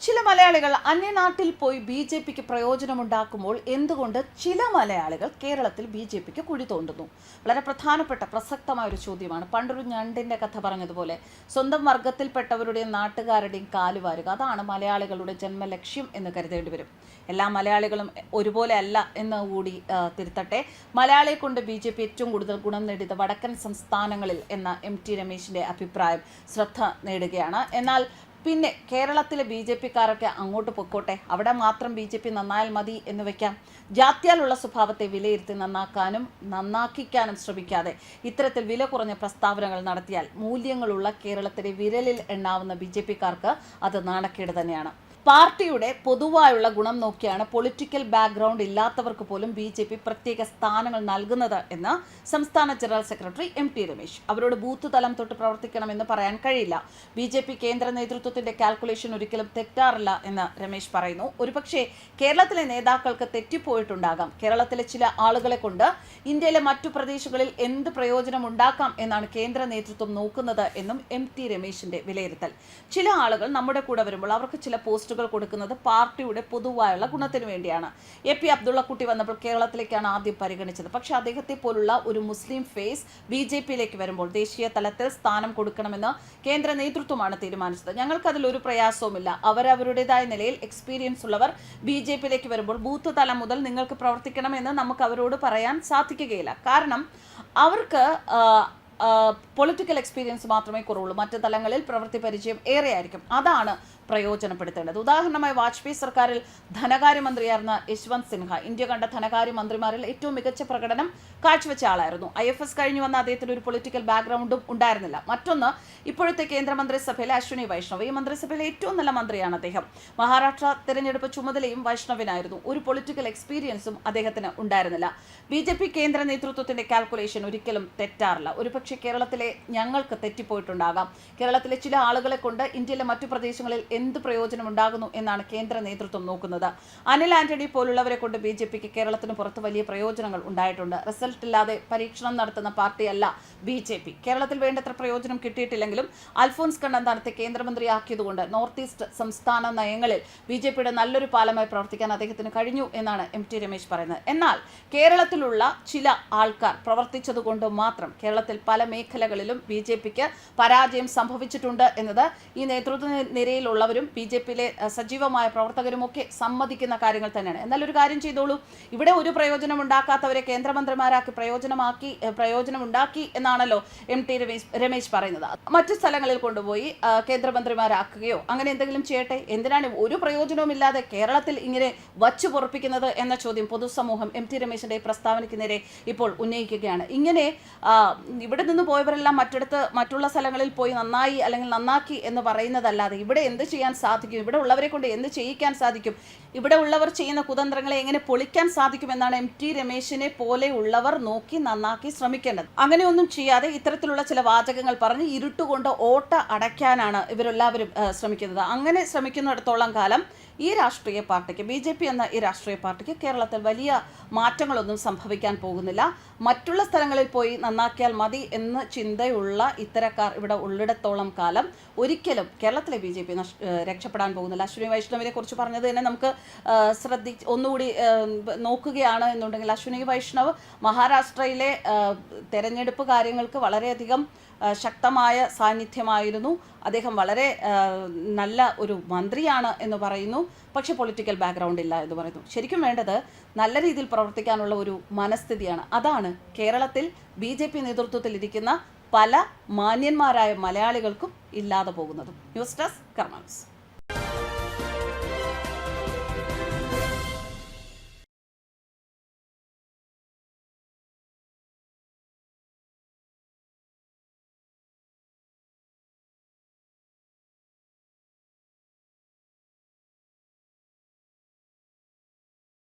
ചില മലയാളികൾ അന്യനാട്ടിൽ പോയി ബി.ജെ.പിക്ക് പ്രയോജനമുണ്ടാക്കുമ്പോൾ എന്തുകൊണ്ട് ചില മലയാളികൾ കേരളത്തിൽ ബി.ജെ.പിക്ക് കുഴി തോണ്ടുന്നു? വളരെ പ്രധാനപ്പെട്ട പ്രസക്തമായ ഒരു ചോദ്യമാണ്. പണ്ടൊരു ഞണ്ടിൻ്റെ കഥ പറഞ്ഞതുപോലെ സ്വന്തം വർഗത്തിൽപ്പെട്ടവരുടെയും നാട്ടുകാരുടെയും കാലുവാരുക, അതാണ് മലയാളികളുടെ ജന്മലക്ഷ്യം എന്ന് കരുതേണ്ടി വരും. എല്ലാ മലയാളികളും ഒരുപോലെ അല്ല എന്ന് കൂടി തിരുത്തട്ടെ. മലയാളിയെ കൊണ്ട് ബി.ജെ.പി ഏറ്റവും കൂടുതൽ ഗുണം നേടിയത് വടക്കൻ സംസ്ഥാനങ്ങളിൽ എന്ന എം.ടി. രമേശിൻ്റെ അഭിപ്രായം ശ്രദ്ധ നേടുകയാണ്. എന്നാൽ പിന്നെ കേരളത്തിലെ ബി.ജെ.പിക്കാരൊക്കെ അങ്ങോട്ട് പൊക്കോട്ടെ, അവിടെ മാത്രം ബി.ജെ.പി നന്നായാൽ മതി എന്ന് വെക്കാം. ജാത്യാലുള്ള സ്വഭാവത്തെ വിലയിരുത്തി നന്നാക്കാനും നന്നാക്കിക്കാനും ശ്രമിക്കാതെ ഇത്തരത്തിൽ വില കുറഞ്ഞ പ്രസ്താവനകൾ നടത്തിയാൽ മൂല്യങ്ങളുള്ള കേരളത്തിലെ വിരലിൽ എണ്ണാവുന്ന ബി.ജെ.പിക്കാർക്ക് അത് നാണക്കേട് തന്നെയാണ്. പാർട്ടിയുടെ പൊതുവായുള്ള ഗുണം നോക്കിയാണ് പൊളിറ്റിക്കൽ ബാക്ക്ഗ്രൗണ്ട് ഇല്ലാത്തവർക്ക് പോലും ബി.ജെ.പി പ്രത്യേക സ്ഥാനങ്ങൾ നൽകുന്നത് എന്ന് സംസ്ഥാന ജനറൽ സെക്രട്ടറി എം.ടി. രമേശ്. അവരോട് ബൂത്ത് തലം തൊട്ട് പ്രവർത്തിക്കണമെന്ന് പറയാൻ കഴിയില്ല. ബി.ജെ.പി കേന്ദ്ര നേതൃത്വത്തിന്റെ കാൽക്കുലേഷൻ ഒരിക്കലും തെറ്റാറില്ല എന്ന് രമേശ് പറയുന്നു. ഒരുപക്ഷെ കേരളത്തിലെ നേതാക്കൾക്ക് തെറ്റിപ്പോയിട്ടുണ്ടാകാം. കേരളത്തിലെ ചില ആളുകളെ കൊണ്ട് ഇന്ത്യയിലെ മറ്റു പ്രദേശങ്ങളിൽ എന്ത് പ്രയോജനം ഉണ്ടാക്കാം എന്നാണ് കേന്ദ്ര നേതൃത്വം നോക്കുന്നത് എന്നും എം.ടി. രമേശിന്റെ വിലയിരുത്തൽ. ചില ആളുകൾ നമ്മുടെ കൂടെ വരുമ്പോൾ അവർക്ക് ചില പോസ്റ്റ് കൊടുക്കുന്നത് പാർട്ടിയുടെ പൊതുവായുള്ള ഗുണത്തിന് വേണ്ടിയാണ്. എ.പി. അബ്ദുള്ളക്കുട്ടി വന്നപ്പോൾ കേരളത്തിലേക്കാണ് ആദ്യം പരിഗണിച്ചത്. പക്ഷേ അദ്ദേഹത്തെ പോലുള്ള ഒരു മുസ്ലിം ഫേസ് ബി.ജെ.പിയിലേക്ക് വരുമ്പോൾ ദേശീയ തലത്തിൽ സ്ഥാനം കൊടുക്കണമെന്ന് കേന്ദ്ര നേതൃത്വമാണ് തീരുമാനിച്ചത്. ഞങ്ങൾക്കതിലൊരു പ്രയാസവുമില്ല. അവരവരുടേതായ നിലയിൽ എക്സ്പീരിയൻസ് ഉള്ളവർ ബി.ജെ.പിയിലേക്ക് വരുമ്പോൾ ബൂത്ത് തലം മുതൽ നിങ്ങൾക്ക് പ്രവർത്തിക്കണമെന്ന് നമുക്ക് അവരോട് പറയാൻ സാധിക്കുകയില്ല. കാരണം അവർക്ക് പൊളിറ്റിക്കൽ എക്സ്പീരിയൻസ് മാത്രമേ കുറവുള്ളൂ. മറ്റ് തലങ്ങളിൽ പ്രവൃത്തി പരിചയം ഏറെയായിരിക്കും. അതാണ് പ്രയോജനപ്പെടുത്തേണ്ടത്. ഉദാഹരണമായി വാജ്പേയി സർക്കാരിൽ ധനകാര്യമന്ത്രിയായിരുന്ന യശ്വന്ത് സിൻഹ ഇന്ത്യ കണ്ട ധനകാര്യമന്ത്രിമാരിൽ ഏറ്റവും മികച്ച പ്രകടനം കാഴ്ചവെച്ച ആളായിരുന്നു. IFS കഴിഞ്ഞു വന്ന അദ്ദേഹത്തിന് ഒരു പൊളിറ്റിക്കൽ ബാക്ക്ഗ്രൗണ്ടും ഉണ്ടായിരുന്നില്ല. മറ്റൊന്ന്, ഇപ്പോഴത്തെ കേന്ദ്രമന്ത്രിസഭയിലെ അശ്വിനി വൈഷ്ണവ്. ഈ മന്ത്രിസഭയിലെ ഏറ്റവും നല്ല മന്ത്രിയാണ് അദ്ദേഹം. മഹാരാഷ്ട്ര തിരഞ്ഞെടുപ്പ് ചുമതലയും വൈഷ്ണവിനായിരുന്നു. ഒരു പൊളിറ്റിക്കൽ എക്സ്പീരിയൻസും അദ്ദേഹത്തിന് ഉണ്ടായിരുന്നില്ല. ബി.ജെ.പി കേന്ദ്ര നേതൃത്വത്തിന്റെ കാൽക്കുലേഷൻ ഒരിക്കലും തെറ്റാറില്ല. ഒരുപക്ഷെ കേരളത്തിലെ ഞങ്ങൾക്ക് തെറ്റിപ്പോയിട്ടുണ്ടാകാം. കേരളത്തിലെ ചില ആളുകളെ കൊണ്ട് ഇന്ത്യയിലെ മറ്റു പ്രദേശങ്ങളിൽ എന്ത് പ്രയോജനം ഉണ്ടാകുന്നു എന്നാണ് കേന്ദ്ര നേതൃത്വം നോക്കുന്നത്. അനിൽ ആന്റണി പോലുള്ളവരെ കൊണ്ട് ബി.ജെ.പിക്ക് കേരളത്തിന് പുറത്ത് വലിയ പ്രയോജനങ്ങൾ ഉണ്ടായിട്ടുണ്ട്. റിസൾട്ട് ഇല്ലാതെ പരീക്ഷണം നടത്തുന്ന പാർട്ടിയല്ല ബി.ജെ.പി. കേരളത്തിൽ വേണ്ടത്ര പ്രയോജനം കിട്ടിയിട്ടില്ലെങ്കിലും അൽഫോൻസ് കണ്ണന്താനത്തെ കേന്ദ്രമന്ത്രിയാക്കിയതുകൊണ്ട് നോർത്ത് ഈസ്റ്റ് സംസ്ഥാന നയങ്ങളിൽ ബി.ജെ.പിയുടെ നല്ലൊരു പാലമായി പ്രവർത്തിക്കാൻ അദ്ദേഹത്തിന് കഴിഞ്ഞു എന്നാണ് എം.ടി. രമേശ് പറയുന്നത്. എന്നാൽ കേരളത്തിലുള്ള ചില ആൾക്കാർ പ്രവർത്തിച്ചതുകൊണ്ട് മാത്രം കേരളത്തിൽ പല മേഖലകളിലും ബി.ജെ.പിക്ക് പരാജയം സംഭവിച്ചിട്ടുണ്ട് എന്നത് ഈ നേതൃത്വ നിരയിലുള്ളവരും ബി.ജെ.പിയിലെ സജീവമായ പ്രവർത്തകരുമൊക്കെ സമ്മതിക്കുന്ന കാര്യങ്ങൾ തന്നെയാണ്. എന്നാൽ ഒരു കാര്യം ചെയ്തോളൂ, ഇവിടെ ഒരു പ്രയോജനം ഉണ്ടാക്കാത്തവരെ കേന്ദ്രമന്ത്രിമാരാക്കി പ്രയോജനമുണ്ടാക്കി എന്നാണല്ലോ എം.ടി. രമേശ് പറയുന്നത്. മറ്റു സ്ഥലങ്ങളിൽ കൊണ്ടുപോയി കേന്ദ്രമന്ത്രിമാരാക്കുകയോ അങ്ങനെ എന്തെങ്കിലും ചെയ്യട്ടെ. എന്തിനാണ് ഒരു പ്രയോജനവുമില്ലാതെ കേരളത്തിൽ ഇങ്ങനെ വച്ചു പൊറപ്പിക്കുന്നത് എന്ന ചോദ്യം പൊതുസമൂഹം എം.ടി. രമേശിന്റെ പ്രസ്താവനയ്ക്ക് നേരെ ഇപ്പോൾ ഉന്നയിക്കുകയാണ്. ഇങ്ങനെ ഇവിടെ നിന്ന് പോയവരെല്ലാം മറ്റുള്ള സ്ഥലങ്ങളിൽ പോയി നന്നായി അല്ലെങ്കിൽ നന്നാക്കി എന്ന് പറയുന്നതല്ലാതെ ഇവിടെ എന്ത് ചെയ്യാൻ സാധിക്കും, ഇവിടെ ഉള്ളവരെ കൊണ്ട് എന്ത് ചെയ്യിക്കാൻ സാധിക്കും, ഇവിടെ ഉള്ളവർ ചെയ്യുന്ന കുതന്ത്രങ്ങളെ എങ്ങനെ പൊളിക്കാൻ സാധിക്കും എന്നാണ് എം.ടി. രമേശിനെ പോലെയുള്ളവർ നോക്കി നന്നാക്കി ശ്രമിക്കേണ്ടത്. അങ്ങനെയൊന്നും ചെയ്യാതെ ഇത്തരത്തിലുള്ള ചില വാചകങ്ങൾ പറഞ്ഞ് ഇരുട്ടുകൊണ്ട് ഓട്ട അടയ്ക്കാനാണ് ഇവരെല്ലാവരും ശ്രമിക്കുന്നത്. അങ്ങനെ ശ്രമിക്കുന്നിടത്തോളം കാലം ഈ രാഷ്ട്രീയ പാർട്ടിക്ക്, ബി.ജെ.പി എന്ന ഈ രാഷ്ട്രീയ പാർട്ടിക്ക് കേരളത്തിൽ വലിയ മാറ്റങ്ങളൊന്നും സംഭവിക്കാൻ പോകുന്നില്ല. മറ്റുള്ള സ്ഥലങ്ങളിൽ പോയി നന്നാക്കിയാൽ മതി എന്ന ചിന്തയുള്ള ഇത്തരക്കാർ ഇവിടെ ഉള്ളിടത്തോളം കാലം ഒരിക്കലും കേരളത്തിലെ ബി.ജെ.പി രക്ഷപ്പെടാൻ പോകുന്നില്ല. അശ്വിനി വൈഷ്ണവിനെ കുറിച്ച് പറഞ്ഞത് തന്നെ നമുക്ക് ഒന്നുകൂടി നോക്കുകയാണ് എന്നുണ്ടെങ്കിൽ, അശ്വിനി വൈഷ്ണവ് മഹാരാഷ്ട്രയിലെ തെരഞ്ഞെടുപ്പ് കാര്യങ്ങൾക്ക് വളരെയധികം ശക്തമായ സാന്നിധ്യമായിരുന്നു. അദ്ദേഹം വളരെ നല്ല ഒരു മന്ത്രിയാണ് എന്ന് പറയുന്നു. പക്ഷേ പൊളിറ്റിക്കൽ ബാക്ക്ഗ്രൗണ്ട് ഇല്ല എന്ന് പറയുന്നു. ശരിക്കും വേണ്ടത് നല്ല രീതിയിൽ പ്രവർത്തിക്കാനുള്ള ഒരു മനസ്ഥിതിയാണ്. അതാണ് കേരളത്തിൽ ബി.ജെ.പി നേതൃത്വത്തിലിരിക്കുന്ന പല മാന്യന്മാരായ മലയാളികൾക്കും ഇല്ലാതെ പോകുന്നതും. ന്യൂസ് ഡെസ്ക് കർമ്മ ന്യൂസ്.